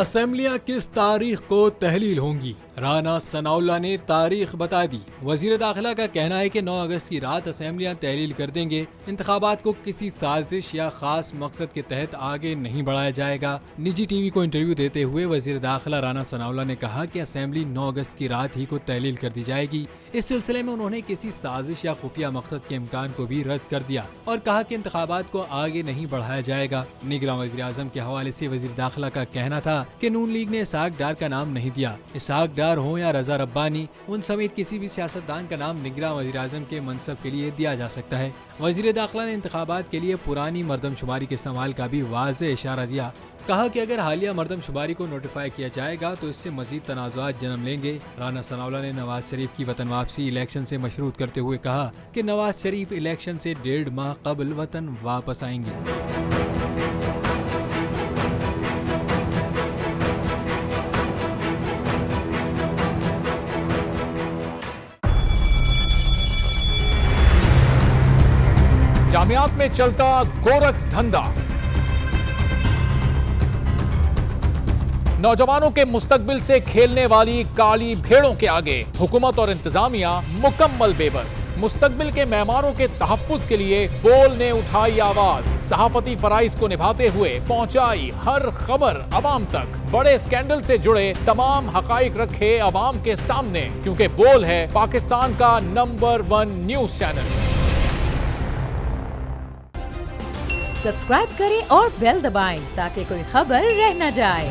असेंबलियां किस तारीख को तहलील होंगी? राना सनाउल्लाह ने तारीख बता दी। वजीर दाखिला का कहना है कि 9 अगस्त की रात असेंबलियां तहलील कर देंगे। इंतखाबात को किसी साजिश या खास मकसद के तहत आगे नहीं बढ़ाया जाएगा। निजी टीवी को इंटरव्यू देते हुए वजीर दाखिला राना सनाउल्लाह ने कहा कि असेंबली 9 अगस्त की रात ही को तहलील कर दी जाएगी। इस सिलसिले में उन्होंने किसी साजिश या खुफिया मकसद के इम्कान को भी रद्द कर दिया और कहा कि इंतखाबात को आगे नहीं बढ़ाया जाएगा। निगरान वजीर आजम के हवाले से वजीर दाखिला का कहना था कि नून लीग ने इसहाक डार का नाम नहीं दिया। इसहाक डार हो या रजा रब्बानी, उन समेत किसी भी सियासतदान का नाम निगरान वजीर आजम के मनसब के लिए दिया जा सकता है। वजीर दाखिला ने इंतखाबात के लिए पुरानी मरदमशुमारी के इस्तेमाल का भी वाज़ेह इशारा दिया। कहा कि अगर हालिया मरदमशुमारी को नोटिफाई किया जाएगा तो इससे मजीद तनाज़ुआत जन्म लेंगे। राना सनाउल्लाह ने नवाज शरीफ की वतन वापसी इलेक्शन से मशरूत करते हुए कहा कि नवाज शरीफ इलेक्शन से 1.5 माह कबल वतन वापस आएंगे। जामियात में चलता गोरख धंधा, नौजवानों के मुस्तकबिल से खेलने वाली काली भेड़ों के आगे हुकूमत और इंतजामिया मुकम्मल बेबस। मुस्तकबिल के मेहमानों के तहफ्फुज के लिए बोल ने उठाई आवाज, सहाफती फराइज को निभाते हुए पहुंचाई हर खबर अवाम तक। बड़े स्कैंडल से जुड़े तमाम हकाइक रखे अवाम के सामने, क्योंकि बोल है पाकिस्तान का नंबर 1 न्यूज चैनल। सब्सक्राइब करें और बेल दबाएं ताकि कोई खबर रह न जाए।